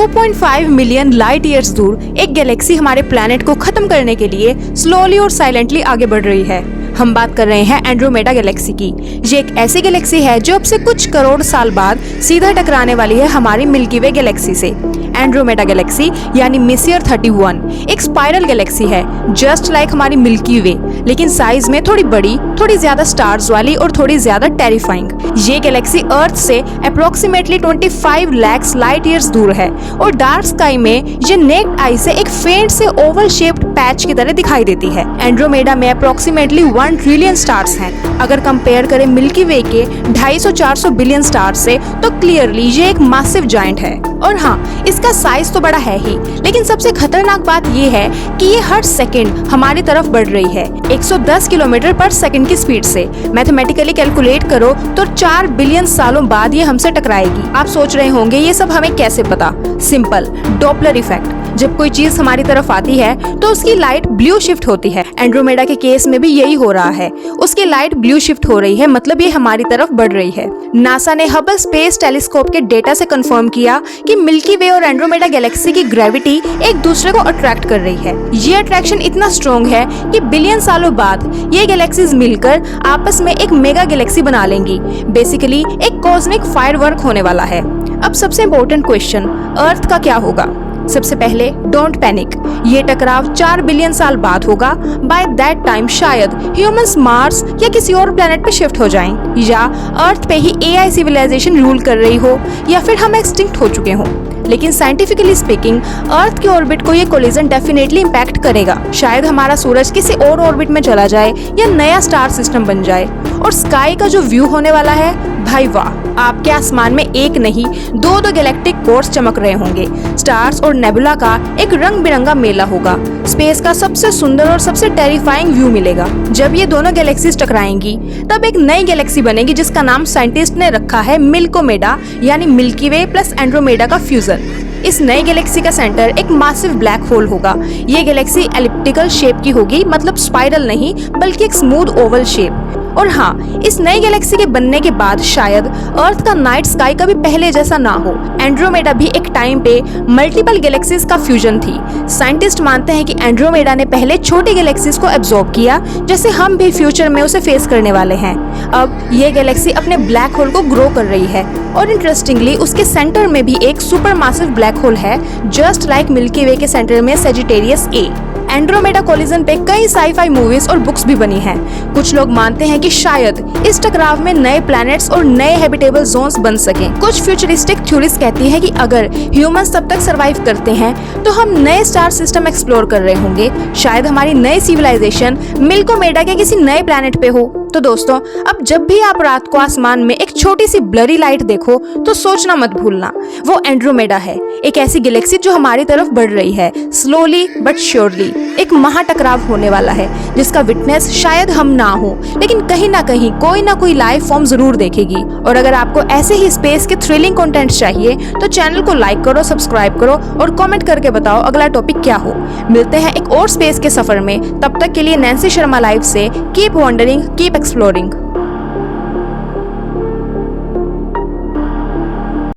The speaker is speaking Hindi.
2.5 मिलियन लाइट ईयर्स दूर एक गैलेक्सी हमारे प्लैनेट को खत्म करने के लिए स्लोली और साइलेंटली आगे बढ़ रही है। हम बात कर रहे हैं एंड्रोमेडा गैलेक्सी की। ये एक ऐसी गैलेक्सी है जो अब से कुछ करोड़ साल बाद सीधा टकराने वाली है हमारी मिल्की वे गैलेक्सी से। एंड्रोमेडा गैलेक्सी यानी मेसियर 31 एक स्पाइरल गैलेक्सी है, जस्ट लाइक हमारी मिल्की वे, लेकिन साइज में थोड़ी बड़ी, थोड़ी ज्यादा स्टार्स वाली और थोड़ी ज्यादा टेरिफाइंग। ये गैलेक्सी अर्थ से अप्रोक्सीमेटली 25 लाख लाइट ईयर्स दूर है और डार्क स्काई में ये नेक्ड आई से एक फेंट से ओवल शेप्ड पैच की तरह दिखाई देती है। एंड्रोमेडा में अप्रोक्सीमेटली 1 ट्रिलियन स्टार्स हैं। अगर कंपेयर करें मिल्की वे के 250-400 बिलियन स्टार्स से, तो क्लियरली ये एक मासिव जायंट है। और हाँ, इसका साइज तो बड़ा है ही, लेकिन सबसे खतरनाक बात ये है कि ये हर सेकंड हमारी तरफ बढ़ रही है 110 किलोमीटर पर सेकंड की स्पीड से। मैथमेटिकली कैलकुलेट करो तो 4 बिलियन सालों बाद ये हमसे टकराएगी। आप सोच रहे होंगे ये सब हमें कैसे पता? Simple, Doppler effect. जब कोई चीज हमारी तरफ आती है तो उसकी लाइट ब्लू शिफ्ट होती है। एंड्रोमेडा के केस में भी यही हो रहा है, उसकी लाइट ब्लू शिफ्ट हो रही है, मतलब ये हमारी तरफ बढ़ रही है। नासा ने हबल स्पेस टेलीस्कोप के डेटा से कंफर्म किया कि मिल्की वे और एंड्रोमेडा गैलेक्सी की ग्रेविटी एक दूसरे को अट्रैक्ट कर रही है। ये अट्रैक्शन इतना स्ट्रॉन्ग है कि बिलियन सालों बाद ये गैलेक्सीज मिलकर आपस में एक मेगा गैलेक्सी बना लेंगी। बेसिकली एक कॉस्मिक फायरवर्क होने वाला है। अब सबसे इम्पोर्टेंट क्वेश्चन, अर्थ का क्या होगा? सबसे पहले डोंट पैनिक, ये टकराव 4 बिलियन साल बाद होगा। बाय दैट टाइम शायद ह्यूमंस मार्स या किसी और प्लेनेट पे शिफ्ट हो जाएं, या अर्थ पे ही एआई सिविलाइजेशन रूल कर रही हो, या फिर हम एक्सटिंक्ट हो चुके हों। लेकिन साइंटिफिकली स्पीकिंग अर्थ के ऑर्बिट को ये कोलिजन डेफिनेटली इम्पैक्ट करेगा। शायद हमारा सूरज किसी और ऑर्बिट में चला जाए या नया स्टार सिस्टम बन जाए। और स्काई का जो व्यू होने वाला है, भाई वाह, आपके आसमान में एक नहीं दो गैलेक्टिक कोर्स चमक रहे होंगे। स्टार्स और नेबुला का एक रंग बिरंगा मेला होगा। स्पेस का सबसे सुंदर और सबसे टेरिफाइंग व्यू मिलेगा। जब ये दोनों गैलेक्सीज टकराएंगी तब एक नई गैलेक्सी बनेगी जिसका नाम साइंटिस्ट ने रखा है मिल्कोमेडा, यानी मिल्की वे प्लस एंड्रोमेडा का फ्यूजन। इस नई गैलेक्सी का सेंटर एक मासिव ब्लैक होल होगा। ये गैलेक्सी एलिप्टिकल शेप की होगी, मतलब स्पाइरल नहीं बल्कि एक स्मूथ ओवल शेप। और हाँ, इस नई गैलेक्सी के बनने के बाद शायद अर्थ का नाइट स्काई कभी पहले जैसा ना हो। एंड्रोमेडा भी एक टाइम पे मल्टीपल गैलेक्सीज का फ्यूजन थी। साइंटिस्ट मानते हैं कि एंड्रोमेडा ने पहले छोटी गैलेक्सीज को एब्जॉर्ब किया, जैसे हम भी फ्यूचर में उसे फेस करने वाले हैं। अब ये गैलेक्सी अपने ब्लैक होल को ग्रो कर रही है और इंटरेस्टिंगली उसके सेंटर में भी एक सुपर मासिव ब्लैक होल है, जस्ट लाइक मिल्की वे के सेंटर में सेजिटेरियस ए। एंड्रोमेडा कोलिजन पे कई साईफाई मूवीज और बुक्स भी बनी हैं। कुछ लोग मानते हैं कि शायद इस टकराव में नए प्लैनेट्स और नए हैबिटेबल जोन्स बन सकें। कुछ फ्यूचरिस्टिक थ्योरीज कहती हैं कि अगर ह्यूमंस तब तक सरवाइव करते हैं तो हम नए स्टार सिस्टम एक्सप्लोर कर रहे होंगे। शायद हमारी नई सिविलाइजेशन मिल्कोमेडा के किसी नए प्लैनेट पे हो। तो दोस्तों, अब जब भी आप रात को आसमान में एक छोटी सी ब्लरी लाइट देखो तो सोचना मत भूलना, वो एंड्रोमेडा है, एक ऐसी गैलेक्सी जो हमारी तरफ बढ़ रही है। स्लोली बट श्योरली एक महाटकराव होने वाला है जिसका विटनेस शायद हम ना हो, लेकिन कहीं ना कहीं कोई ना कोई लाइफ फॉर्म जरूर देखेगी। और अगर आपको ऐसे ही स्पेस के थ्रिलिंग कंटेंट चाहिए तो चैनल को लाइक करो, सब्सक्राइब करो और कमेंट करके बताओ अगला टॉपिक क्या हो। मिलते हैं एक और स्पेस के सफर में, तब तक के लिए नैन्सी शर्मा लाइव से कीप वंडरिंग, कीप exploring।